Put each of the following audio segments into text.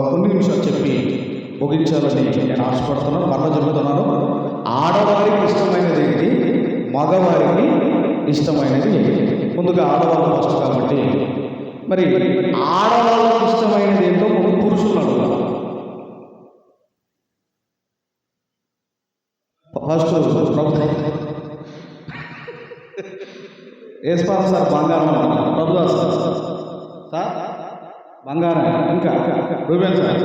కొన్ని నిమిషాలు చెప్పి ముగించాలని నేను ఆశపడుతున్నాను. మరలా చెబుతున్నాను, ఆడవారికి ఇష్టమైనది ఏంటి, మగవారికి ఇష్టమైనది ఏంటి? ముందుగా ఆడవాళ్ళు ఫస్ట్ కాబట్టి మరి ఆడవాళ్ళకి ఇష్టమైనది ఏంటో ముందు పురుషులు అడుగుతాం. ఫస్ట్ ఏస్పాల్ సార్ బంగారం, ప్రభుదాస్ సార్ బంగారం, ఇంకా Reuben sir,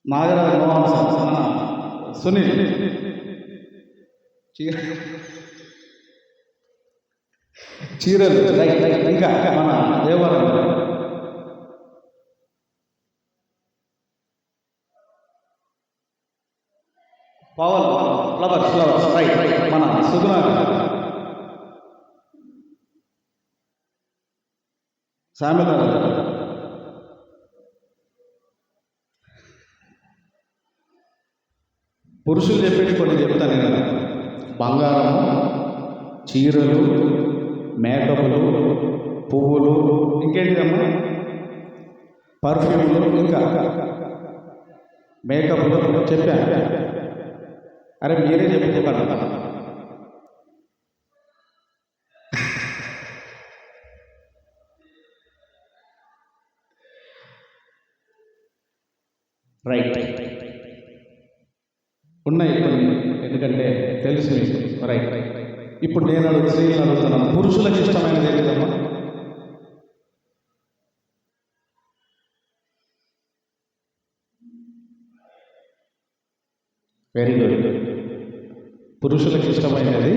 Nagaraju Mohan sir, Sunil, చీరలు, ఇంకా మన దేవాలయం, పవన్, ఫ్లవర్స్ రైట్, మన సుగుణ, సామెత, పురుషులు చెప్పేది కొన్ని చెప్తాను నేను. బంగారము, చీరలు, మేకప్లు, పువ్వులు, ఇంకేంటిదమ్మా, పర్ఫ్యూమ్లు, ఇంకా మేకప్లు చెప్పాను. అరే మీరే చెప్పుకోగలరా? రైట్, ఉన్నాయి కొన్ని, ఎందుకంటే తెలుసు మీకు. రైట్, ఇప్పుడు నేను స్త్రీలను అడుగుతున్నాను, పురుషులకు ఇష్టమైనది ఏంటమ్మా? Very good. పురుషులకు ఇష్టమైనది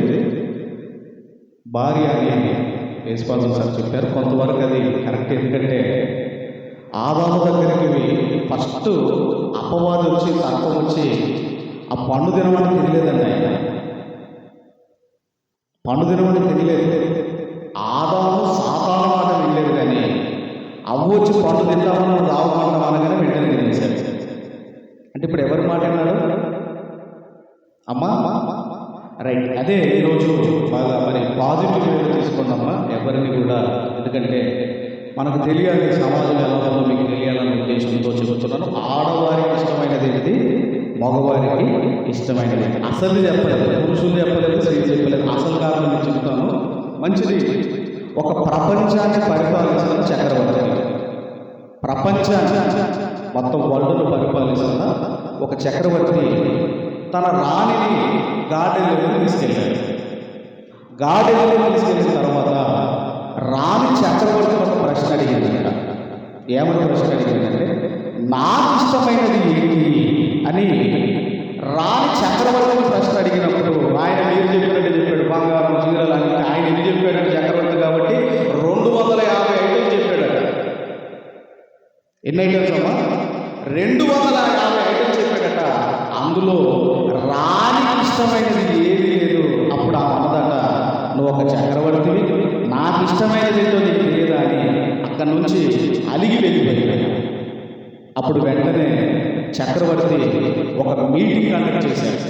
భార్య అని యేసుపాదం సార్ చెప్పారు. కొంతవరకు అది కరెక్ట్. ఎందుకంటే ఆదాము దగ్గరికి ఫస్ట్ అపవాది వచ్చి, తర్కం వచ్చి, ఆ పండు తినమని తెలియలేదండి. ఆయన పండు తినమని తెలియలేదు. ఆదాము సాతాను మాట వినలేదు, కానీ అవ్వ వచ్చి పండు తింటామని రావకుండా అనగానే వెంటనే తినేశారు. అంటే ఇప్పుడు ఎవరి మాట అన్నాడు? అమ్మా రైట్. అదే ఈరోజు బాగా మరి పాజిటివ్ వేలో తీసుకున్నామ్మా ఎవరిని కూడా. ఎందుకంటే మనకు తెలియాలి సమాజం ఎలా ఉందో మీకు తెలియాలనే ఉద్దేశంతో చెబుతున్నాను. ఆడవారికి ఇష్టమైనది ఏంటి, మగవారికి ఇష్టమైనది. అసలు చెప్పలేదు, పురుషులు చెప్పలేదు, స్త్రీలు చెప్పలేదు. అసలు కారణం నేను చెప్తాను. మంచిది. ఒక ప్రపంచాన్ని పరిపాలిస్తున్న చక్రవర్తి, ప్రపంచాన్ని మొత్తం వరల్డ్ను పరిపాలిస్తున్న ఒక చక్రవర్తి తన రాణిని గార్డెన్లోకి తీసుకెళ్ళాడు. గార్డెన్లోకి తీసుకెళ్ళిన తర్వాత రాణి చక్రవర్తి ఒక ప్రశ్న అడిగిందంట. ఏమని ప్రశ్న అడిగిందంటే, నాకు ఇష్టమైనది ఏంటి అని రాణి చక్రవర్తిని ప్రశ్న అడిగినప్పుడు ఆయన ఏం చెప్పాడంటే చెప్పాడు, బంగారం, చీరలు అని. ఆయన ఏం చెప్పాడంటే చక్రవర్తి కాబట్టి 250 ఐటమ్స్ చెప్పాడట. ఎన్ని ఐటమ్స్ అమ్మా? 250 ఐటమ్స్ చెప్పాడట. అందులో రాణికి ఇష్టమైనది ఏది లేదు. అప్పుడు ఆ అన్నదట, నువ్వు ఒక చక్రవర్తివి, నాకు ఇష్టమైనది ఏంటో నీకు తెలియదా అని అక్కడి నుంచి అలిగి వెళ్ళిపోయాడు. అప్పుడు వెంటనే చక్రవర్తి ఒక మీటింగ్ కండక్ట్ చేశాడు.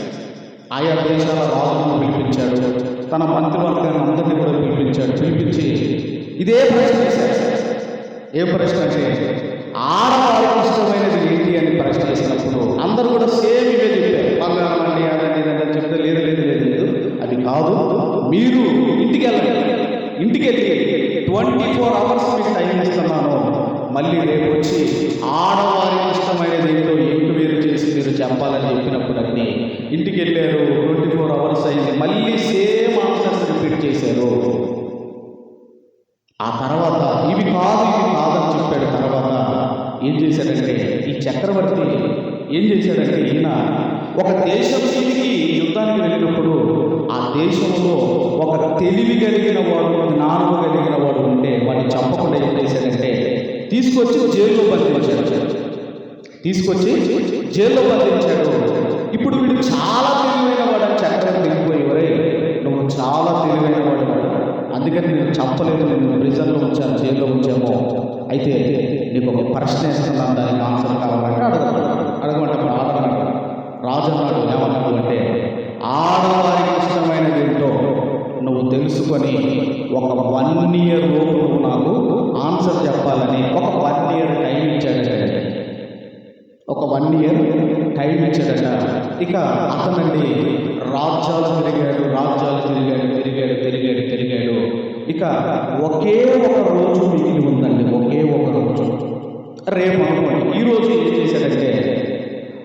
ఆయా దేశాల రాజులను పిలిపించాడు, తన మంత్రివర్గాన్ని అందరినీ కూడా పిలిపించి ఇదే ప్రశ్న చేశాడు. ఏ ప్రశ్న అంటే, ఆడవారికి ఇష్టమైనది ఏంటి అని ప్రశ్న చేసినప్పుడు అందరూ కూడా సేమ్ ఇవే చెప్పారు. బంగారం అండి, అదండి, ఇదండి చెప్తే లేదు, అది కాదు. మీరు ఇంటికి వెళ్ళి 24 hours మీకు టైం ఇస్తున్నాను. మళ్ళీ రేపు వచ్చి ఆడవారికి ఇష్టమైనది ఏంటో వేరు చేసి మీరు చెప్పాలని చెప్పినప్పుడు అన్ని ఇంటికి వెళ్ళారు. 24 hours అయింది, మళ్ళీ సేమ్ ఆన్సర్స్ రిపీట్ చేశారు. ఆ తర్వాత ఇవి కాదని చెప్పాడు. తర్వాత ఏం చేశాడంటే, ఈ చక్రవర్తి ఏం చేశాడంటే, ఈయన ఒక దేశం మీదకి యుద్ధానికి వెళ్ళినప్పుడు ఆ దేశంలో ఒక తెలివి కలిగిన వాడు, జ్ఞానము కలిగిన వాడు ఉంటే వాడిని చంపకుండా ఏం చేశాడంటే తీసుకొచ్చి జైల్లో బంధించాడు. ఇప్పుడు వీడు చాలా తెలివైన వాడు అని చక్రవర్తి వెళ్ళిపోయి, నువ్వు చాలా తెలివైన వాడు, అందుకని నేను చంపలేదు, నేను ప్రిజన్లో ఉంచాను, జైల్లో ఉంచాము. అయితే నీకు ఒక ప్రశ్న వేస్తున్నాను, దానికి ఆన్సర్ కావాలంటే అడగమంటే రాజు అన్నాడు. ఏమన్నాడు అంటే, ఆడవారికి ఇష్టమైనది ఏంటో నువ్వు తెలుసుకొని ఒక 1 year లోపు నాకు ఆన్సర్ ఆన్సర్ చెప్పాలని ఒక 1 ఇయర్ టైం ఇచ్చాడట. ఒక 1 ఇయర్ టైం ఇచ్చాడట. ఇక అతనండి రాజ్యాలు తిరిగాడు. ఇక ఒకే ఒక రోజు మిగిలి ఉందండి. ఒకే ఒక రోజు. రేపు అనుకోండి. ఈరోజు ఏం చేశాడంటే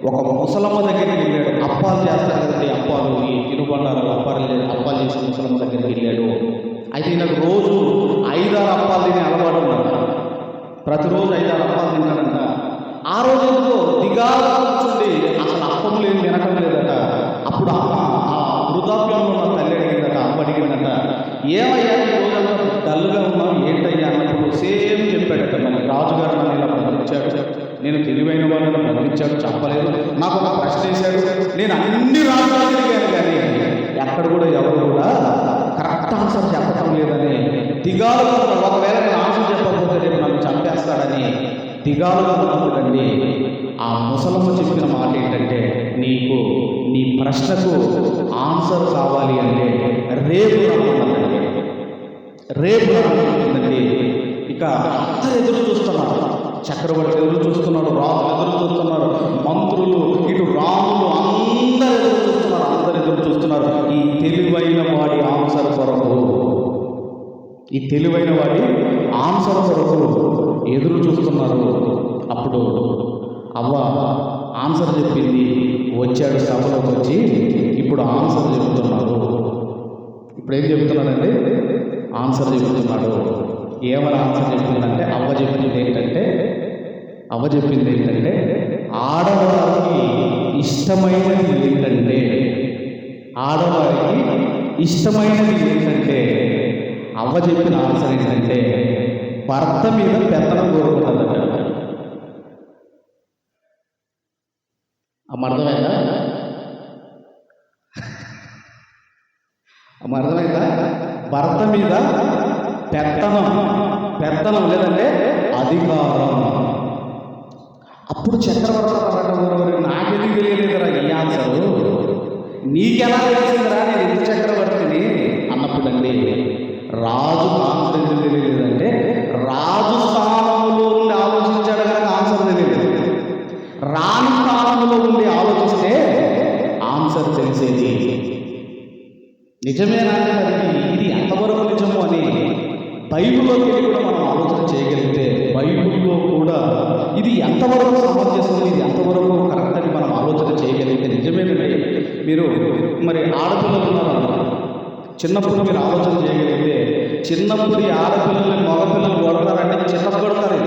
ఒక ముసలమ్మ దగ్గరికి వెళ్ళాడు. అప్పాలు చేస్తారు కదండి, అప్పాలు, ఈ తినుబండారాలు అప్పాలు చేసే ముసలమ్మ దగ్గరికి వెళ్ళాడు. అయితే నాకు రోజు 5-6 అప్పాలు తినే అలవాటు ఉందంట. ప్రతిరోజు 5-6 అప్పాలు తిన్నాడంట. ఆ రోజు దిగాలు కూర్చుండి అసలు అప్పం లేదు, తినటం లేదట. అప్పుడు అమ్మ ఆ వృద్ధాప్యంలో ఉన్న తల్లి అడిగిందట. అమ్మ అడిగిందట, ఏమయ్యా ఈ రోజంతా డల్గా ఉన్నావు ఏంటయ్యా అన్నప్పుడు సేమ్ చెప్పాడట. మరి రాజుగారు నన్ను ఇలా బతికించాడు, నేను తెలివైన వాళ్ళని బతికించాడు, చెప్పలేదు. నాకు ఒక ప్రశ్న వేశాడు, నేను అన్ని రాజులు తిరిగాను కానీ ఎక్కడ కూడా ఎవరు కూడా కరెక్ట్ ఆన్సర్ చెప్పటం లేదని దిగాలుగా ఉన్నాడు. ఒకవేళ నేను ఆన్సర్ చెప్పకపోతే రేపు నన్ను చంపేస్తాడని దిగాలుగా ఉన్నప్పుడండి ఆ ముసలమ్మ చెప్పిన మాట ఏంటంటే, నీకు నీ ప్రశ్నకు ఆన్సర్ కావాలి అంటే రేపు రమ్మందండి. రేపు రమ్మందండి. ఇక అందరు ఎదురు చూస్తున్నారు. చక్రవర్తి ఎదురు చూస్తున్నాడు, రాజులు ఎదురు చూస్తున్నారు, మంత్రులు, ఇటు రాములు, అందరు ఎదురు చూస్తున్నారు. ఈ తెలివైన వాడి ఆన్సర్ కొరకు ఎదురు చూస్తున్నారు. అప్పుడు అవ్వ ఆన్సర్ చెప్పింది. వచ్చాడు సభలోకి వచ్చి ఇప్పుడు ఆన్సర్ చెబుతున్నాడు. ఇప్పుడు ఏం చెబుతున్నాడండి? ఆన్సర్ చెబుతున్నాడు. ఏమని ఆన్సర్ చెప్పిందంటే అవ్వ చెప్పింది ఏంటంటే ఆడవారికి ఇష్టమైనది ఏంటంటే అవ్వ చెప్పిన ఆన్సర్ ఏంటంటే భర్త మీద పెత్తనం కోరుకుంటుందట. అర్థమైందా? భర్త మీద పెత్తనం లేదంటే అధికారం. అప్పుడు చక్రవర్తి నాకెందుకు తెలియలేదురా ఈ ఆన్సరు, నీకెలా తెలిసిందిరా నేను ఇంత చక్రవర్తిని అన్నప్పుడు అండి రాజు ఆన్సర్ ఎందుకు తెలియలేదంటే రాజు స్థానంలో ఉండి ఆలోచించాడు కనుక ఆన్సర్ తెలియదు. రాణి స్థానంలో ఉండి ఆలోచిస్తే ఆన్సర్ తెలిసేది. నిజమేనా? ఇది ఎంతవరకు నిజము అని బైబిల్లోకి వెళ్ళి కూడా మనం ఆలోచన చేయగలిగితే బైబిల్లో కూడా ఇది ఎంతవరకు సమంజసం, ఇది ఎంతవరకు కరెక్ట్ అని మనం ఆలోచన చేయగలిగితే నిజమేనండి. మీరు మరి ఆడపిల్లలు ఉన్నారు, చిన్నప్పుడు మీరు ఆలోచన చేయగలిగితే చిన్నప్పుడు ఈ ఆడపిల్లల్ని మగపిల్లలు కొడతారంటే చిన్నప్పుడు కొడతారు.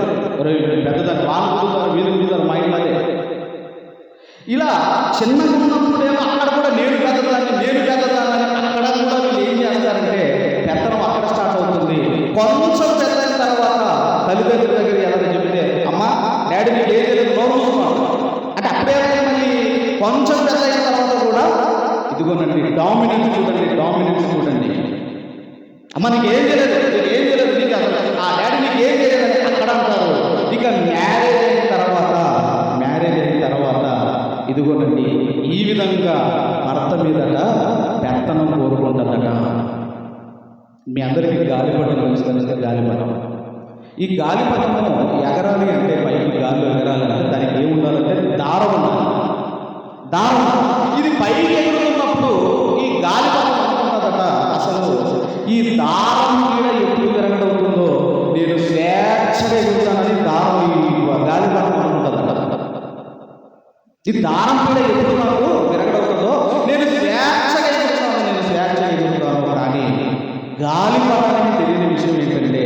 పెద్దదాన్ని వాళ్ళు కుడతారు, వీళ్ళు కుడతారు, మా ఇంట్లోనే ఇలా చిన్నగా ఉన్నప్పుడేమో అక్కడ కూడా నేను పెద్దదాన్ని అక్కడ కూడా వీళ్ళు ఏం చేస్తారంటే పెత్తనం అక్కడ స్టార్ట్ అవుతుంది. కొంచెం పెద్దయిన తర్వాత తల్లిదండ్రుల దగ్గర ఎలా చెబితే అమ్మ డాడీ మీకు ఏం తెలియదు నోరు చూసుకోండి అంటే అప్పుడే మళ్ళీ కొంచెం పెద్ద అయిన తర్వాత కూడా ఇదిగోనండి డామినెన్స్ చూడండి. అమ్మ నీకు ఏం తెలియదు నీకు ఆ డాడీ నీకు ఏం తెలియదు అక్కడ అంటారు. ఇక మ్యారేజ్ అయిన తర్వాత ఇదిగోనండి ఈ విధంగా భర్త మీదట పెత్తనం కోరుకుంటుందట. మీ అందరికీ గాలిపటం తెలుస్తుంది. ఈ గాలిపటము ఎగరాలి అంటే పైకి గాలి ఎగరాలంటే దానికి ఏమి ఉండాలంటే దారం ఉండాలి. ఇది పైకి ఎగురుతున్నప్పుడు ఈ గాలిపటం అనుకుంటుందట అసలు ఈ దారం మీద ఎప్పుడు తిరగడుతుందో నేను స్వేచ్ఛగా ఎగురుతానని దారం ఈ గాలిపటం అనుకుంటుందట. ఈ దారం మీద ఎప్పుడు నాకు తిరగడుతుందో నేను స్వేచ్ఛగా ఎగురుతాను. కానీ గాలిపటానికి తెలియని విషయం ఏంటంటే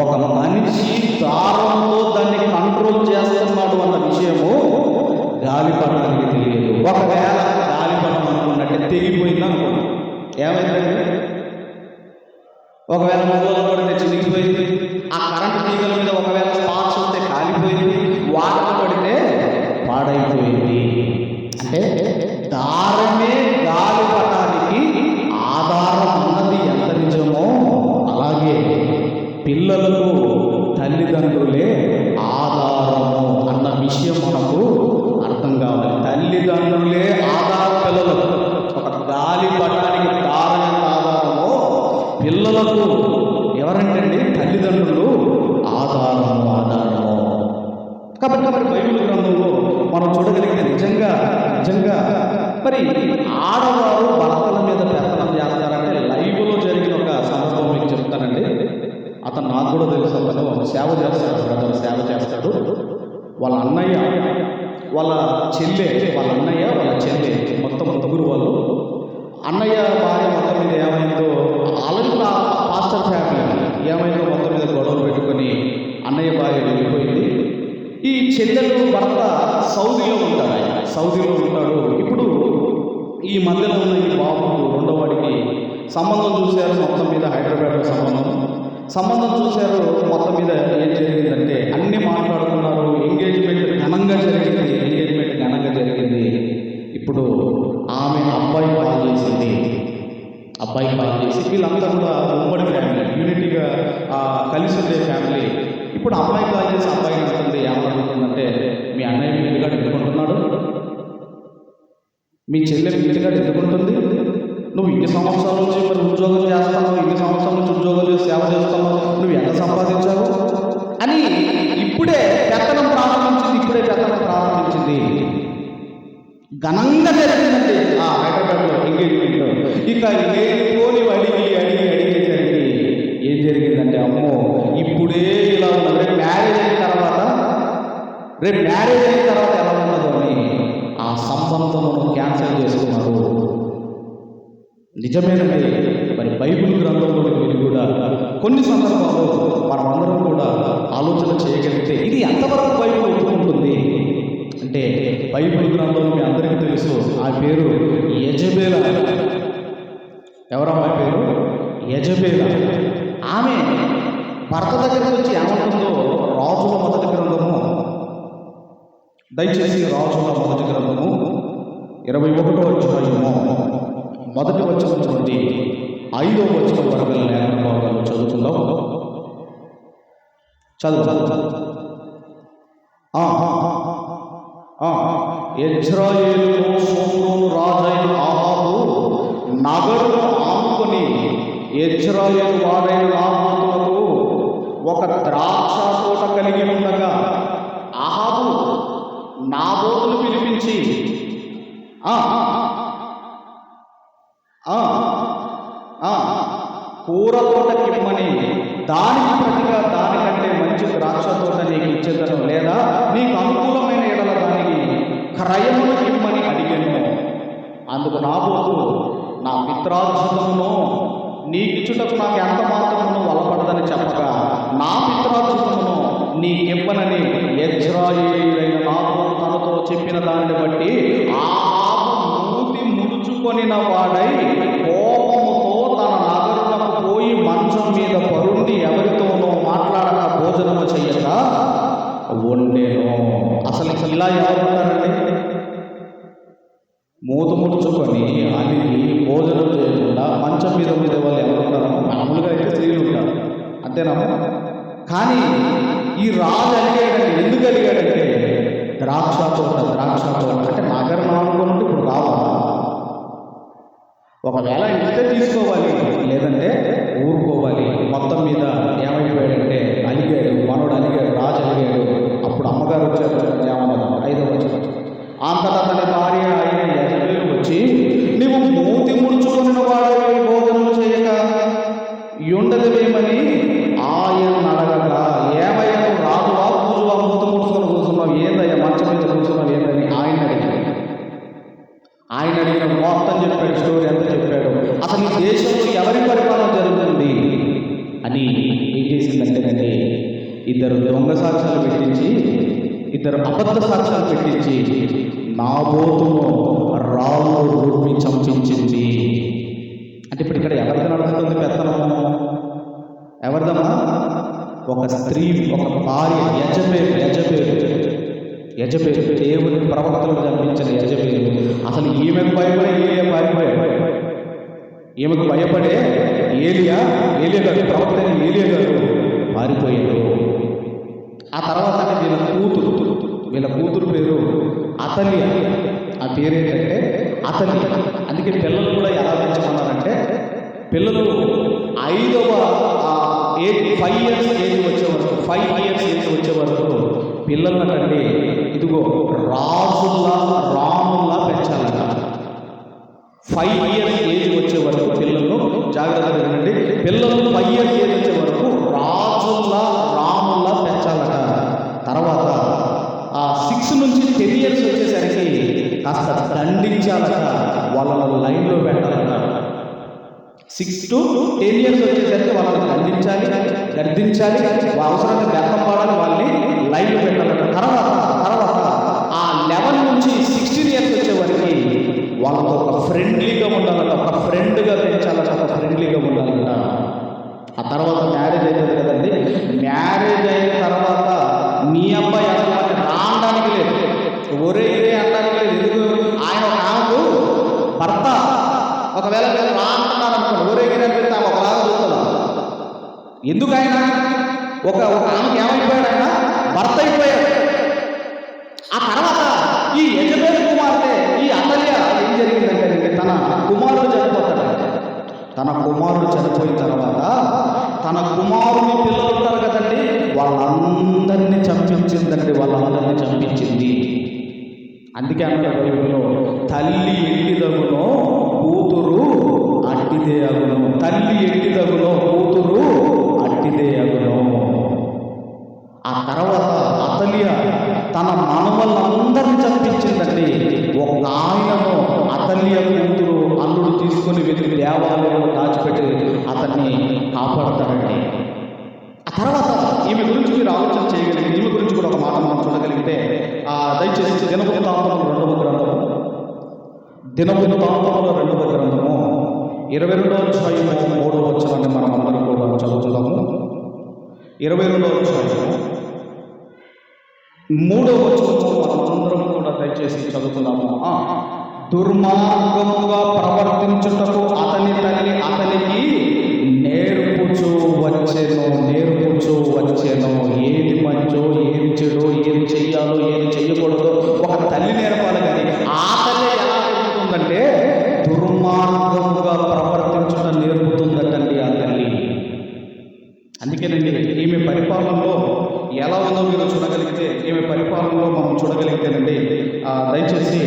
ఒక మనిషి దారంతో దాన్ని కంట్రోల్ చేస్తున్నాడు అన్న విషయము గాలిపటానికి తెలియదు. ఒకవేళ గాలిపటం అనుకున్నట్టే తెగిపోయింది అనుకోండి, ఏమైందండి? ఒకవేళ మొదలు పడితే చినిగిపోయింది, ఆ కరెంటు తీగల మీద ఒకవేళ స్పార్క్స్ వస్తే కాలిపోయింది, వాటర్ పడితే పాడైపోయింది. అంటే దారమే గాలిపటానికి ఆధారం అన్నది ఎంత నిజమో అలాగే పిల్లలకు తల్లిదండ్రులే ఆధారము అన్న విషయం మనకు అర్థం కావాలి. తల్లిదండ్రులే ఆధారం పిల్లలకు. ఒక గాలిపటానికి దారం ఎంత ఆధారమో పిల్లలకు ఎవరంటే తల్లిదండ్రులు నిజంగా మరి ఆడవారు భర్తల మీద పెత్తనం చేస్తారంటే లైవ్లో జరిగిన ఒక సందర్భం మీకు చెప్తానండి. అతను నాకు కూడా తెలుసు. అతను సేవ చేస్తాడు, బ్రదర్ సేవ చేస్తాడు. వాళ్ళ అన్నయ్య, వాళ్ళ చెల్లె, వాళ్ళ అన్నయ్య, వాళ్ళ చెల్లె, మొత్తం ముగ్గురు వాళ్ళు. అన్నయ్య భార్య మొత్తం మీద ఏమైందో, ఆల్రెడీ పాస్టర్ ఫ్యామిలీ ఏమైందో మొత్తం మీద గొడవలు పెట్టుకొని అన్నయ్య భార్య వెళ్ళిపోయింది. ఈ చెల్లెలు భర్త సౌదీలో ఉంటాడు, ఆయన సౌదీలో ఉంటాడు. ఇప్పుడు ఈ మధ్యలో ఉన్న ఈ బాబు రెండో వాడికి సంబంధం చూశారు. మొత్తం మీద హైదరాబాద్లో సంబంధం చూశారు. మొత్తం మీద ఏం జరిగిందంటే అన్నీ మాట్లాడుకున్నారు. ఎంగేజ్మెంట్ ఘనంగా జరిగింది. ఇప్పుడు ఆమె అబ్బాయి కాల్ చేసి వీళ్ళంతా కూడా ఉమ్మడి ఫ్యామిలీ, యూనిటీగా కలిసి ఉండే ఫ్యామిలీ. ఇప్పుడు అమ్మాయి కాల్ చేసి అబ్బాయి అంటుంది, ఏమనుకుంటుందంటే మీ అన్నయ్య మీ ఇంటికాడ ఎందుకుంటున్నాడు, మీ చెల్లె మీ ఇంటికాడ ఎందుకుంటుంది, నువ్వు ఇన్ని సంవత్సరాల నుంచి మరి ఉద్యోగం చేస్తున్నావు, ఇన్ని సంవత్సరాల నుంచి ఉద్యోగం చేసి సేవ చేస్తున్నావు, నువ్వు ఎంత సంపాదించావు అని ఇప్పుడే పెత్తనం ప్రారంభించింది. ఘనంగా జరిగిందండి ఆ హైదరాబాద్లో ఎంగేజ్మెంట్లో. ఇక లేనిపోని అడిగేసరికి ఏం జరిగిందంటే, అమ్మో ఇప్పుడే ఇలా ఉన్నది, రేపు మ్యారేజ్ అయిన తర్వాత ఎలా ఉన్నదో అని ఆ సంబంధమును క్యాన్సిల్ చేసుకున్నారు. నిజమేనండి. మరి బైబిల్ గ్రంథంలో మీరు కూడా కొన్ని సందర్భాల్లో మనమందరం కూడా ఆలోచన చేయగలిగితే ఇది ఎంతవరకు బైబిల్ ఒప్పుకుంటుంది అంటే, బైబిల్ గ్రంథంలో మీ అందరికీ తెలుసు, ఆ పేరు యెజబెల్. ఎవరమ్మా పేరు? యెజబెల్. ఆమె భర్త దగ్గరికి వచ్చి ఏమంటుందో రాజుల మొదటి గ్రంథము, దయచేసి రాజుల మొదటి గ్రంథము 21వ అధ్యాయము మొదటి వచనం నుండి 5వ వచనం వరకు లేఖన భాగాలు చదువుకుందాం. యెజ్రెయేలులో సోమ్రోను రాజైన ఆహాబు నగరును ఆనుకొని యెజ్రెయేలు వాడైన నాబోతునకు ఒక ద్రాక్ష తోట కలిగి ఉండగా ఆహాబు నాబోతును పిలిపించి కూర తోటకిమ్మని, దానికి ప్రతిగా దానికంటే మంచి ద్రాక్ష తోట నీకు ఇచ్చేదను, లేదా నీకు అనుకూలమైన ఎడల దానికి క్రయమును ఇమ్మని అడిగాను. అందుకు నాబోతు, నా పిత్రార్జితమును నీకిచ్చుటకు నాకు ఎంత మాత్రమును వలపడదని చెప్పగా, నా పిత్రార్జితమును నీకివ్వనని యెజ్రెయేలీయుడైన నాబోతు తనతో చెప్పిన దానిని బట్టి ఆహాబు మూతి ముడుచుకొనిన వాడై కోపముతో తన నగరులకు పోయి మంచం మీద పరుండి ఎవరితోనో మాట్లాడక భోజనము చెయ్యక వండెను. అసలు ఇలా ఎవరున్నారండి? మూత ముడుచుకొని అలిగి భోజనం చేయకుండా మంచం మీద వాళ్ళు ఎవరున్నారు? మామూలుగా అయితే స్త్రీలు ఉంటారు, అంతేనా? కానీ ఈ రాజు అడిగాడంటే, ఎందుకు అడిగాడంటే ద్రాక్ష తోట అంటే నగరం అనుకుంటే ఇప్పుడు రావాలి, ఒకవేళ ఇస్తే తీసుకోవాలి, లేదంటే ఊరుకోవాలి. మొత్తం మీద ఏమైపోయాడంటే అలిగాడు, మనోడు అలిగాడు, రాజు అలిగాడు. అప్పుడు అమ్మగారు వచ్చారు, ఏమన్నారు? 5వ వచనం. అంతటా తన భార్య అయిన యెజబెలు వచ్చి, నీవు మూతి ముడుచుకున్న వాడవి భోజనం చేయక ఉండదేమని ఆయన అడగగా, ఏమయ్యా నువ్వు రాజువా పూజువా మూతి ముడుచుకొని కూర్చున్నావు, ఏందయ్యా మంచం మీద కూర్చున్నావు ఏందని ఆయన అడిగిన మొత్తం చెప్పాడు, స్టోరీ అంతా చెప్పాడు. అసలు ఈ దేశంలో ఎవరి పరిపాలన జరుగుతుంది అని ఏం చేసిందంటేనండి, ఇద్దరు దొంగ సాక్ష్యాలు పెట్టించి, ఇద్దరు అబద్ధ సాక్ష్యాలు పెట్టించి నాబోతును రాళ్ళు రూపి చంపించింది. అంటే ఇప్పుడు ఇక్కడ ఎవరిది నడుస్తుంది పెత్తనము? ఎవరిదమ్మా? ఒక స్త్రీ, ఒక భార్య, యెజబెలు, దేవుని ప్రవక్తలను చంపించిన యెజబెలు. అసలు ఈమెకు భయపడే ఏలియా పారిపోయాడు. ఈమెకు భయపడే ఏలియా గారు, ప్రవక్త ఏలియా గారు పారిపోయాడు. ఆ తర్వాత వీళ్ళ కూతురు పేరు అతల్యా. ఆ పేరు ఏంటంటే అతల్యా. అందుకే పిల్లలు కూడా ఎలా పెంచుకున్నారంటే, పిల్లలు 5 ఇయర్స్ ఏజ్ వచ్చే వరకు పిల్లలకండి ఇదిగో రాజుల్లా రాముల్లా పెంచాలట. 5 years ఏజ్ వచ్చే వరకు పిల్లలు జాగ్రత్తగా వినండి. పిల్లలు 5 years ఏజ్ వచ్చే వరకు రాజుల్లా రాముల్లా పెంచాలట. తర్వాత ఆ 6 నుంచి 10 years వచ్చేసరికి కాస్త దండించాలట, వాళ్ళను లైన్లో పెట్టాలట. 6 to 10 years వచ్చేసరికి వాళ్ళని దండించాలి, గర్దించాలి, అవసరంగా గర్భం పాడాలి, వాళ్ళని లైన్లో పెట్టాలట. తర్వాత ఆ 11 నుంచి 16 years వచ్చే వరకు వాళ్ళతో ఒక ఫ్రెండ్లీగా ఉండాలట, ఒక ఫ్రెండ్గా పెంచాలట, ఒక ఫ్రెండ్లీగా ఉండాలట. ఆ తర్వాత మ్యారేజ్ అవుతుంది కదండి. మ్యారేజ్ అయిన తర్వాత మీ అబ్బాయి అసలు రావడానికి లేదు, ఒరే ఇదే అనడానికి లేదు. ఎందుకు? ఆయన ఒక ఆమెకు భర్త ఒకవేళ మీరు రా అంటున్నారు అనుకోండి, ఊరేగిన పెడితే ఆమె ఒకలాగా చూస్తున్నాం. ఎందుకు ఆయన ఒక ఆమెకి ఏమైపోయాడు? ఆయన భర్త అయిపోయాడు. ఆ తర్వాత ఈ యజబేలు కుమార్తె ఈ అతల్య ఏం జరిగిందంటే తన కుమారుడు చనిపోతాడు. తన కుమారుడు చనిపోయిన తర్వాత తన కుమారుని పిల్లలు ఉంటారు కదండి, వాళ్ళందరినీ చంపించిందండి, వాళ్ళందరినీ చంపించింది. అందుకే అన్నారు బైబిల్లో, తల్లి ఎట్టిదగునో కూతురు అట్టిదే అగును, తల్లి ఎట్టిదగునో కూతురు అట్టిదే అగును. ఆ తర్వాత అతల్య తన మనవలందరినీ చంపించిందండి. ఒక ఆయనను అతల్య కూతురు అల్లుడు తీసుకొని వెళ్ళి దేవాలయంలో దాచిపెట్టి అతన్ని కాపాడతారండి. ఆ తర్వాత ఈమె గురించి మీరు ఆలోచన చేయగలిగితే, ఈమె గురించి కూడా ఒక మాట మనం చూడగలిగితే, దయచేసి దినవృత్తాంతములు 2వ గ్రంథము, దినవృత్తాంతములు 2వ గ్రంథము 22వ అధ్యాయము 3వ వచనాన్ని మనం అందరం కూడా చదువుతున్నాము. 22వ అధ్యాయము 3వ వచనము మనం అందరం కూడా దయచేసి చదువుతున్నాము. దుర్మార్గముగా ప్రవర్తించుటకు అతని తల్లి అతనికి నేర్పుచూ వచ్చెను. ఏది మంచో, ఏది చెడో, ఏది చెయ్యాలో, ఏది చెయ్యకూడదో ఒక తల్లి నేర్పాలి. కానీ ఆ తల్లి ఎలా నేర్పుతుందంటే దుర్మార్గముగా ప్రవర్తించడం నేర్పుతుందటండి ఆ తల్లి. అందుకేనండి ఈమె పరిపాలనలో ఎలా ఉందో మీరు చూడగలిగితే, ఈమె పరిపాలనలో మనం చూడగలిగితేనండి, దయచేసి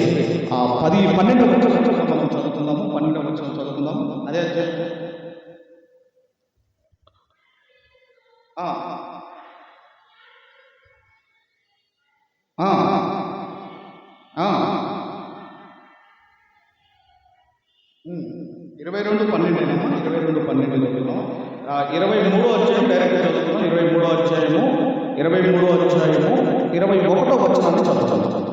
12వ వచనం మనం చదువుకుందాము. 12వ వచనం చదువుకుందాము. అదే ఆ 22:12 చదువుతున్నాం. 23వ అధ్యాయం డైరెక్ట్గా చదువుతున్నాం. 23వ అధ్యాయము 21వ వచనాన్ని చదువుతున్నాం.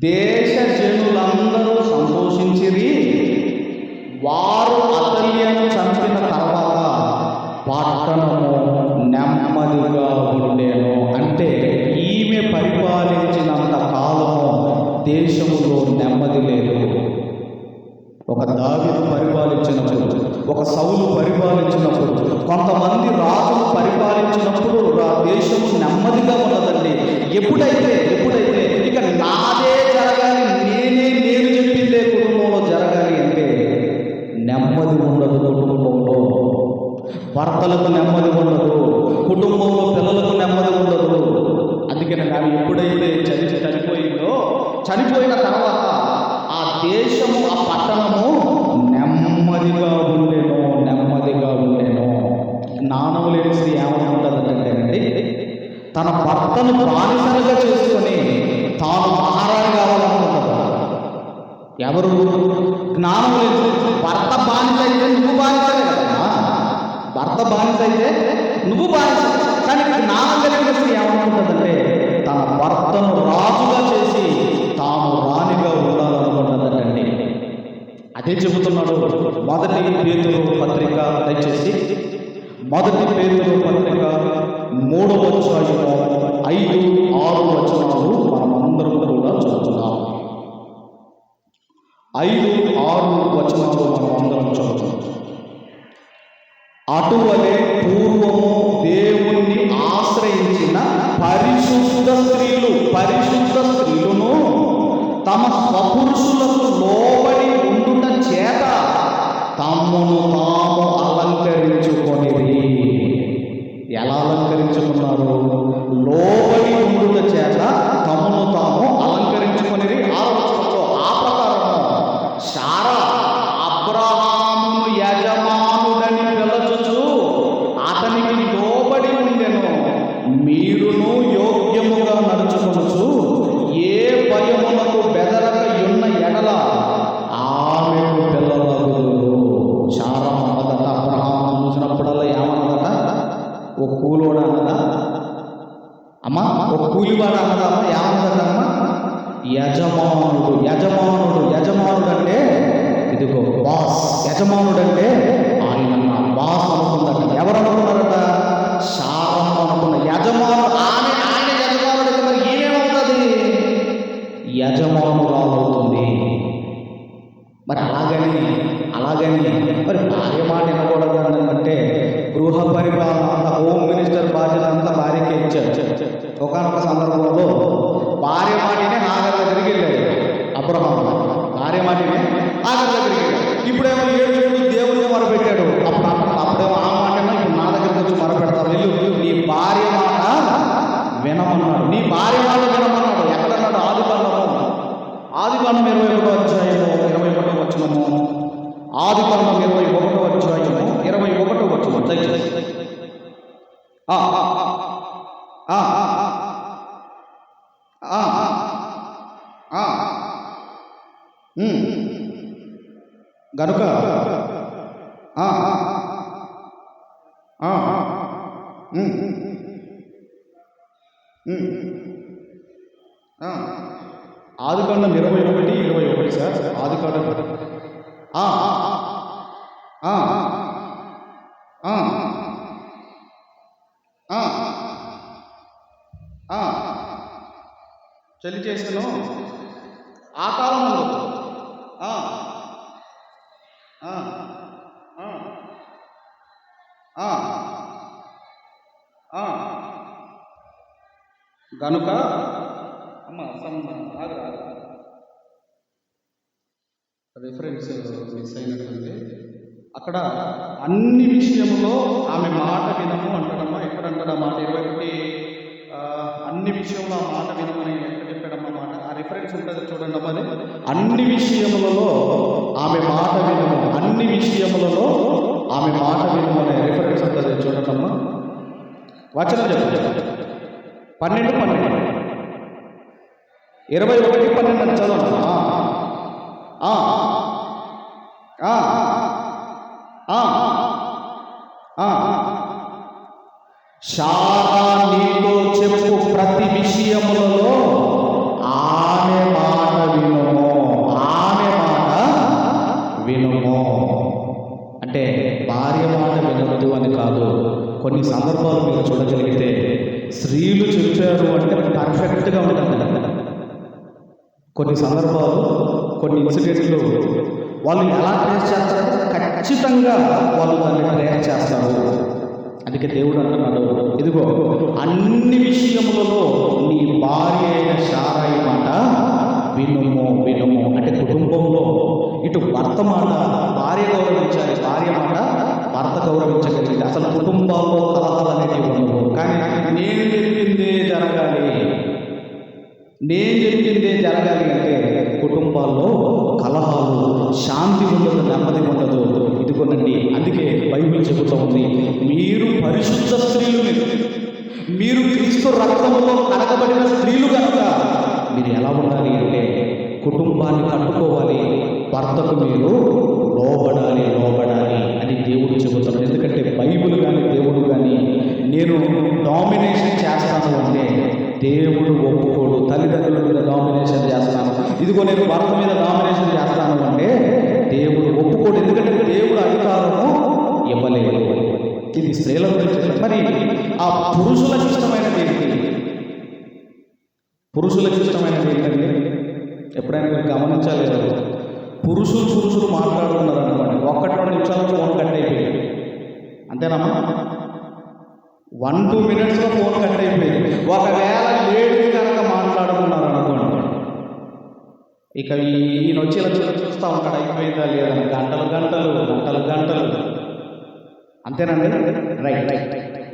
దేశ జనులందరూ సంతోషించిరి, వారు అతల్యను చంపిన తర్వాత పట్టణము నెమ్మదిగా ఉండేను. అంటే ఈమె పరిపాలించినంత కాలము దేశములో నెమ్మది లేదు. ఒక దావీదు పరిపాలించినప్పుడు, ఒక సౌలు పరిపాలించినప్పుడు, కొంతమంది రాజులు పరిపాలించినప్పుడు దేశము నెమ్మదిగా ఉన్నదండి. ఎప్పుడైతే ఇక నాదే జరగాలి, నేను చెప్పిందే కుటుంబంలో జరగాలి అంటే నెమ్మది ఉండదు. కుటుంబంలో భర్తలకు నెమ్మది ఉండదు, కుటుంబంలో పిల్లలకు నెమ్మది ఉండదు. అందుకని ఆమె ఎప్పుడైతే చనిపోయిన తర్వాత ఆ దేశము, ఆ పట్టణము నెమ్మదిగా ఉండేను. జ్ఞానం లేని స్త్రీ ఏమని ఉంటుందంటే, తన భర్తను బానిసలుగా చేసుకొని తాను మహారాణి కావాలనుకుంటారు. ఎవరు? జ్ఞానం లేదు. భర్త బానిస అయితే నువ్వు బానిసలే కదా, భర్త బానిస అయితే నువ్వు బానిస. కానీ జ్ఞానం కలిగిన స్త్రీ ఏమనుకుంటుందంటే, తన భర్తను రాజుగా చేసి తాను రాణిగా ఉండాలనుకుంటుందండి. అదే చెబుతున్నాడు 1 పేతురు పత్రిక. దయచేసి 1 పేతురు పత్రిక 3వ అధ్యాయము 5-6 వచనాలు మనం అందరం కూడా చదువుతున్నాం. 5-6 వచనాలు మనం అందరం చదువుతున్నాం. అటువలే పూర్వము దేవుణ్ణి ఆశ్రయించిన పరిశుద్ధ స్త్రీలును తమ స్వపురుషులకు లోబడి ఉండుట చేత తమ్మును తాము అలంకరించుకొనిరి. ఎలా అలంకరించుకున్నారు? లోబడి ఉండుట చేత తమను తాము అలంకరించుకునేది. ఆలోచనతో ఆ ప్రకారము శారా అబ్రహామును యజమానుడని పిలచుచు అతనికి లోబడి ఉండెను. మీరును యోగ్యముగా నడుచుకొనుచు ఏ భయములకు బెదరక ఉన్న ఎడల ఆమెకు పిల్లలగుదురు. శారా అన్నదట అబ్రహాము చూసినప్పుడల్లా ఏమన్నదట? ఓ కూలోడు అన్నదా అమ్మా? ఓ కూలివాడు అన్నదా అమ్మ? ఏమన్నదమ్మా? యజమానుడు. యజమానుడు యజమానుడు అంటే ఇదిగో బాస్. యజమానుడు అంటే ఆయన నా బాస్ అనుకుందట. ఎవరు అనుకున్నారట? శారమ్మ అనుకున్న. యజమానుడు ఆయన యజమానుడు అయితే మరి ఏమవుతుంది? యజమానురాలవుతుంది. మరి అలాగని మరి భార్య మాట వినకూడదు అంటే గృహ పరిపాలన అంతా, హోమ్ మినిస్టర్ బాధ్యత అంతా భార్యకే ఇచ్చారు. ఒకనొక సందర్భంలో భార్య మాటనే ఆగర్ దగ్గరికి వెళ్ళాడు అబ్రహాము. భార్య మాటనే ఆగర్ దగ్గరికి వెళ్ళాడు. ఇప్పుడేమో ఏడు దేవుడికి మొరపెట్టాడు. అప్పుడేమో ఆ మాట ఇప్పుడు నా దగ్గరికి వచ్చి మొరపెడతారు. వెళ్ళు, నీ భార్య మాట వినమన్నాడు. నీ భార్య మాట వినమన్నాడు. ఎక్కడన్నాడు? ఆదికాండం 21వ అధ్యాయము 21వ వచనము. ఆదికాండం 21వ అధ్యాయము 21వ వచనం. దయచేసి గనుక ఆదికాండం 21 సార్. ఆదికాండం చలి చేసాను ఆ కాలంలో గనుక రిఫరెన్స్ మిస్ అయినట్టుంది. అక్కడ అన్ని విషయంలో ఆమె మాట వినము అంటడమ్మా. ఎక్కడ అంటాడా మాట? 21 అన్ని విషయంలో ఆ మాట వినమని ఎక్కడ చెప్పాడమ్మా మాట? ఆ రిఫరెన్స్ ఉంటుంది చూడండి అమ్మా. అన్ని విషయములలో ఆమె మాట వినము, అన్ని విషయములలో ఆమె మాట వినము అనే రిఫరెన్స్ ఉంటుంది చూడండి అమ్మా. వచనం చెప్పండి. 12 21 చదవండి. శారా నీతో చెప్పు ప్రతి విషయములలో ఆమె మాట వినుము, ఆమె మాట వినుము. అంటే భార్య మాట వినవద్దు అని కాదు. కొన్ని సందర్భాలు మీరు చూడగలిగితే స్త్రీలు చెప్పారు అంటే పర్ఫెక్ట్గా ఉంటుంది. కొన్ని సందర్భాలు, కొన్ని ఇన్సిడెంట్లు వాళ్ళు ఎలా ట్రేస్ చేస్తారంటే ఖచ్చితంగా వాళ్ళు దాన్ని ట్రేస్ చేస్తారు. అందుకే దేవుడు అంటున్నాడు, ఇదిగో అన్ని విషయములలో నీ భార్య అయిన శారాయి మాట వినుము. అంటే కుటుంబంలో ఇటు భర్త మాట భార్య గౌరవించాలి, భార్య మాట భర్త గౌరవించగలిగింది. అసలు కుటుంబాల్లో కలహాలు అనేవి ఉండవు. కానీ నేను చెప్పిందే జరగాలి అంటే కుటుంబాల్లో కలహాలు, శాంతి ఉండదు, నెమ్మది ఉండదు. ఇదిగోనండి, అందుకే బైబిల్ చెబుతూ ఉంది, మీరు పరిశుద్ధ స్త్రీలు, మీరు క్రీస్తు రక్తములో కడగబడిన స్త్రీలు కనుక మీరు ఎలా ఉండాలి అంటే కుటుంబాన్ని కట్టుకోవాలి, భర్తకు మీరు లోబడాలి అని దేవుడు చెబుతాడు. ఎందుకంటే బైబిల్ కానీ దేవుడు కానీ నేను డామినేషన్ చేస్తాను అంటే దేవుడు ఒప్పుకోడు. తల్లిదండ్రుల మీద డామినేషన్ చేస్తాను, ఇదిగో నేను భర్త మీద డామినేషన్ చేస్తాను అంటే దేవుడు ఒప్పుకోడు. ఎందుకంటే దేవుడు అధికారము ఇవ్వలేదు. ఇది స్త్రీల గురించి. మరి ఆ పురుషులకు ఇష్టమైనది ఏంటండి? ఎప్పుడైనా మీరు గమనించాలి, పురుషులు మాట్లాడుతున్నారు అనుకోండి, 1-2 నిమిషాలు ఫోన్ కట్ అయిపోయింది, అంతేనమ్మా? 1-2 మినిట్స్లో ఫోన్ కట్ అయిపోయింది. ఒకవేళ లేడీస్ కనుక మాట్లాడుతున్నారు అనుకోండి, ఇక ఈయన వచ్చి ఇలా చూస్తూ ఉంటాడు, అయిపోయిందా లేదా, గంటలు. అంతేనండి? రైట్.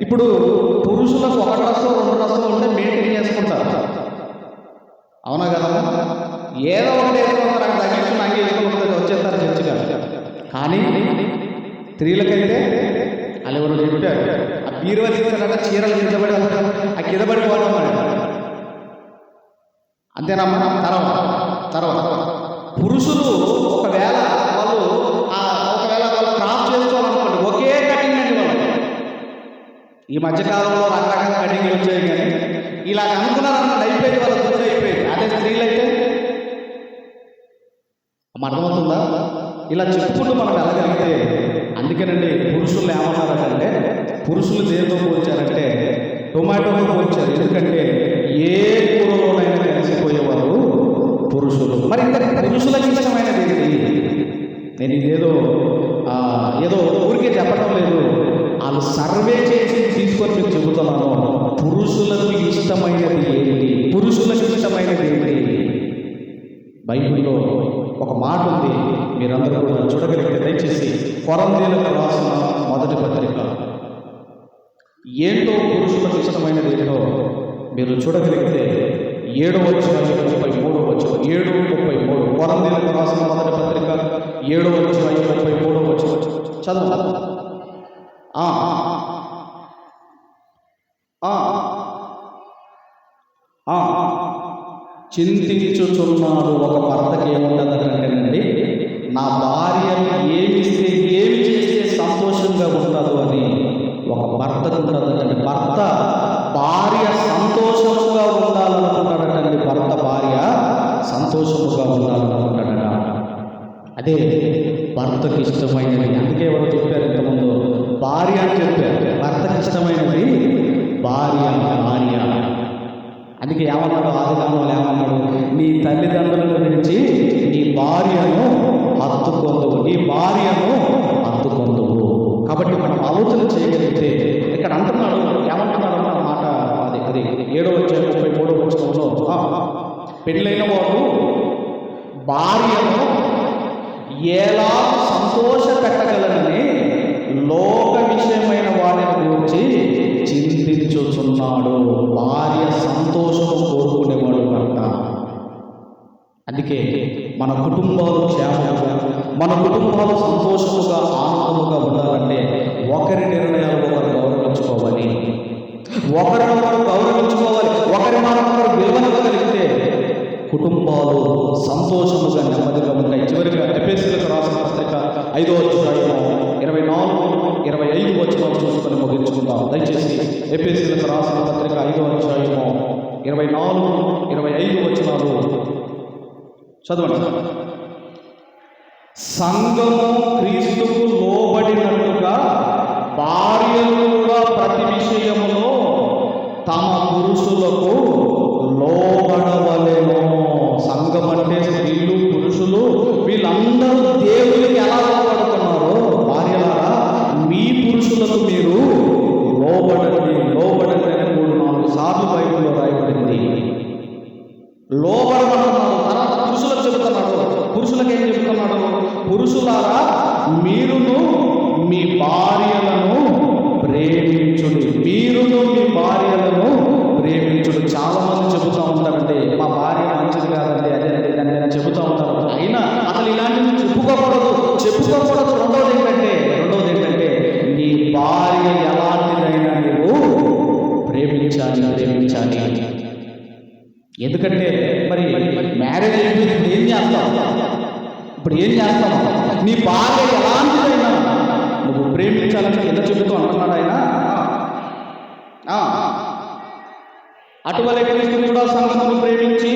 ఇప్పుడు పురుషులకు ఒక డ్రస్సు 2 డ్రస్సులు ఉంటే మెయింటైన్ చేసుకుంటారు, అవునా కదా? ఏదో ఒకటి వేసుకుంటారు, అక్కడ తగ్గించుకుని అంగే వేసుకుంటారు, వచ్చేస్తారు చర్చిగా. కానీ స్త్రీలకైతే వాళ్ళు ఎవరు చెప్పారు, ఆ బీరువా తీసుకున్నాక చీరలు కిందపడి ఆ కిందపడి పోవడం. అంతేనమ్మా. తర్వాత పురుషులు ఒకవేళ వాళ్ళు క్రాప్ చేసుకోవాలనుకోండి, ఒకే కటింగ్ అండి వాళ్ళు. ఈ మధ్యకాలంలో రకరకాల కటింగ్లు వచ్చాయి, కానీ ఇలా అనుకున్నారన్నమాట, అయిపోయింది, వాళ్ళ దృష్టి అయిపోయింది. అదే స్త్రీలు అయితే అర్థమవుతుందా? ఇలా చెప్పుకుంటూ మనం వెళ్ళగలిగితే, అందుకేనండి పురుషులు ఏమన్నారంటే, పురుషులు దేనితో పోల్చారంటే టొమాటోతో పోల్చారు. ఎందుకంటే ఏ కూరలోనైనా కలిసిపోయేవారు పురుషులు. మరి ఇంకా పురుషులకు ఇష్టమైనది ఏంటి? నేను ఇదేదో ఏదో ఊరికే చెప్పడం లేదు, వాళ్ళు సర్వే చేసి తీసుకొని మీకు చెబుతున్నాను. పురుషులకు ఇష్టమైనది ఏంటి? పురుషులకు ఇష్టమైనది ఏంటి? బైబిల్లో ఒక మాట ఉంది, మీరందరూ కూడా చూడగలిగితే దయచేసి కొరంథీయులకు రాసిన మొదటి పత్రిక ఏంటో పురుషులకు ఇష్టమైనది ఏంటో మీరు చూడగలిగితే 7వ అధ్యాయం 33వ వచనం. 7:33 కొరంథీయులకు రాసిన మొదటి పత్రిక 7వ అధ్యాయం 33వ వచనం చదువు. చింతించుచున్నాడు ఒక భర్తకి ఏముండదంటేనండి, నా భార్యను ఏమిస్తే ఏమి చేస్తే సంతోషంగా ఉండదు అని ఒక భర్తకు ఉండదండి. భర్త భార్య సంతోషముగా ఉండాలనుకుంటాడటండి. భర్త భార్య సంతోషముగా ఉండాలనుకుంటాడట. అదే భర్తకి ఇష్టమైనది. అందుకే ఎవరో చెప్పారు ఇంతకుముందు, భార్య అని చెప్పారు, భర్తకి ఇష్టమైనది భార్య. అందుకే ఏమన్నాడు, ఆదికాండంలో ఏమన్నాడు, నీ తల్లిదండ్రుల నుంచి నీ భార్యను హత్తుకొందువు, నీ భార్యను హత్తుకొందువు. కాబట్టి మనం ఆలోచన చేయగలిగితే ఇక్కడ అంటున్నాడు, ఏమంటున్నాడు అన్నమాట. అది 7వ అధ్యాయం 33వ వచనంలో, పెళ్ళైన వాడు భార్యను ఎలా సంతోష పెట్టగలనని లోక విషయమైన వారిని గురించి చింతించుచున్నాడు. భార్య సంతోషము కోరుకునేవాడు భర్త. అందుకే మన కుటుంబాలు క్షేమంగా, మన కుటుంబాలు సంతోషముగా ఆనందముగా ఉండాలంటే ఒకరి నిర్ణయాలు ఒకరు గౌరవించుకోవాలి, ఒకరినొకరు గౌరవించుకోవాలి, ఒకరి మనొకరు విలువనగలిగితే కుటుంబాలు సంతోషముగా నెమ్మదిగా ఉంటాయి. చివరిగా ఎఫెసీయులకు రాసిన పత్రిక 5వ అధ్యాయం 24-25 వచనాలు చూసుకొని ముగించుకుందాం. దయచేసి ఎఫెసీయులకు రాసిన పత్రిక 5వ అధ్యాయం 24-25 వచనాలు చదవండి. సంఘము క్రీస్తుకు లోబడినట్టుగా భార్యలు కూడా ప్రతి విషయములో తమ పురుషులకు లోబడవలెను. సంఘం అంటే స్త్రీలు, పురుషులు, వీళ్ళందరూ దేవునికి ఎలా లోబడుతున్నారో, భార్యలారా మీ పురుషులకు మీరు లోబడండి. లోబడండి అని 3-4 సార్లు బైబిల్లో రాయబడింది. లోబడమన్నాడు. తర్వాత పురుషులకు చెబుతున్నాడు. పురుషులకు ఏం చెబుతున్నాడు? పురుషులారా మీరును మీ భార్యలను ప్రేమించుడి, మీరును మీ భార్యలను ప్రేమించుడు. చాలా మంది చెబుతూ ఉంటారంటే, మా భార్య మంచిది కాదండి, అదేనండి దాన్ని నేను చెబుతూ ఉంటారు. అయినా అసలు ఇలాంటివి చెప్పుకోకూడదు. రెండవది ఏంటంటే నీ భార్య ఎలాంటిదైనా నువ్వు ప్రేమించాలి. ఎందుకంటే మరి మ్యారేజ్ అయిపోయింది, ఇప్పుడు ఏం చేస్తావు? నీ భార్య ఎలాంటిదైనా నువ్వు ప్రేమించాలని ఎంత చెబుతూ అంటున్నాడు ఆయన. అటువలే క్రీస్తు కూడా సంఘమును ప్రేమించి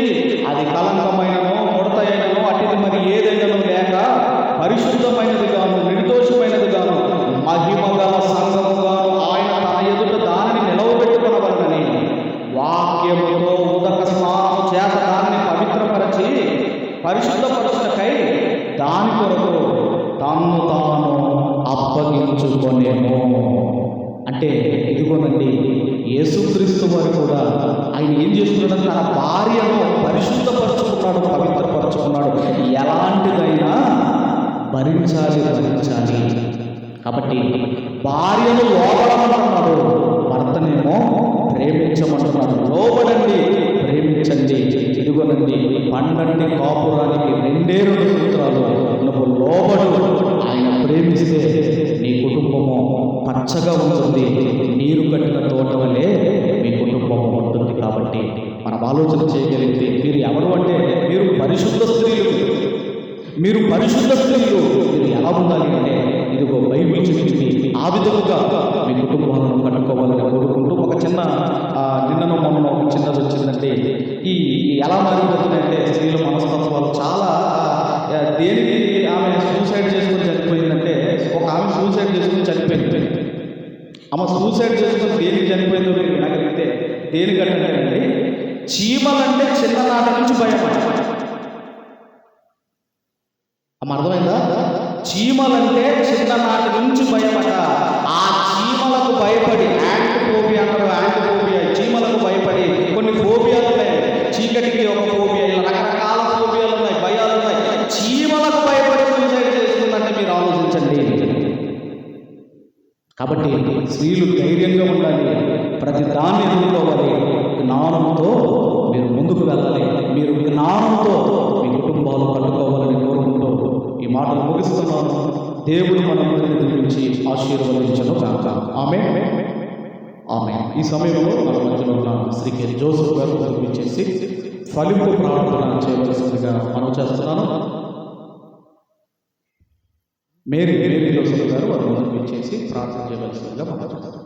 అది కలంకమైనను ముడతైనను అటుది మరి ఏదైనాను లేక పరిశుద్ధమైనది గాను నిర్దోషమైనది గాను మహిమ గల సంఘముగాను ఆయన తన ఎదుట దానిని నిలవబెట్టుకొనవలనని వాక్యముతో ఉదక స్నానము చేత దానిని పవిత్రపరచి పరిశుద్ధపరచుటకై దాని కొరకు తన్ను తాను అప్పగించుకొనేమో. అంటే ఇదిగోనండి, యేసుక్రీస్తు వారు కూడా ఆయన ఏం చేస్తున్నాడు? తన భార్యను పరిశుద్ధపరచుకున్నాడు, పవిత్రపరచుకున్నాడు. ఎలాంటిదైనా భరించాలి. కాబట్టి భార్యను లోబడమంటున్నాడు. భర్తనేమో ప్రేమించమంటున్నాడు. లోబడండి, ప్రేమించండి. ఇదిగోనండి, పండంటి కాపురానికి రెండే రెండు సూత్రాలు. నువ్వు లోబడు, ఆయన ప్రేమిస్తే నీ కుటుంబము పచ్చగా ఉంటుంది, నీరు కట్టిన తోట వలె మీ కుటుంబము ఉంటుంది. కాబట్టి మనం ఆలోచన చేయగలిగితే, మీరు ఎవరు అంటే మీరు పరిశుద్ధ స్త్రీలు, మీరు పరిశుద్ధ స్త్రీలు. మీరు ఎలా ఉండాలి అంటే, ఇదిగో బైబిల్ చెప్పింది ఆ విధముగా మీ కుటుంబాలను కట్టుకోవాలని కోరుకుంటూ, ఒక చిన్న నిన్నను మొన్న ఒక చిన్నది వచ్చిందంటే, ఈ ఎలా మారిపోతున్నాయంటే స్త్రీల మనస్తత్వాలు చాలా. దేనికి ఆమె సూసైడ్ చేసుకుని చనిపోయిందంటే, ఒక ఆమె సూసైడ్ చేసుకుని చనిపోయింది. ఆమె సూసైడ్ చేసుకుని దేనికి చనిపోయిందో మీరు వినగలిగితే, దేనికంటే అండి, చీమలంటే చిన్ననాటి నుంచి భయపడ. అర్థమైందా? చీమలంటే చిన్ననాటి నుంచి భయపడ. ఆ చీమలకు భయపడి, యాంటిఫోబియా అంటారు, యాంటిఫోబియా, చీమలకు భయపడి కొన్ని ఫోబియాలు ఉన్నాయి. చీకటికి ఒక ఫోబియా, ఇలా రకరకాల ఫోబియాలు ఉన్నాయి, భయాలు ఉన్నాయి. చీమలకు భయపడి సూసైడ్ చేసుకుందంటే మీరు ఆలోచించండి. కాబట్టి స్త్రీలు ధైర్యంగా ఉండాలి, ప్రతి దాన్ని ఎదుర్కోవాలి, జ్ఞానంతో మీరు ముందుకు వెళ్ళాలి, మీరు జ్ఞానంతో మీ కుటుంబాలు కట్టుకోవాలని కోరుకుంటూ ఈ మాటలు ముగిస్తున్నాను. దేవుడు మనందరిని దీవించి ఆశీర్వదించను కాక. ఆమేన్. ఆమేన్. ఈ సమయంలో మన మధ్యలో ఉన్న శ్రీ కె. జోసెఫ్ గారు పంపించేసి ఫలింపు ప్రార్థన చేయవలసిందిగా మనం చేస్తున్నాను. మేరీ జోసెఫ్ గారు వారు పంపించేసి ప్రార్థన చేయవలసిందిగా మనం చేస్తున్నాం.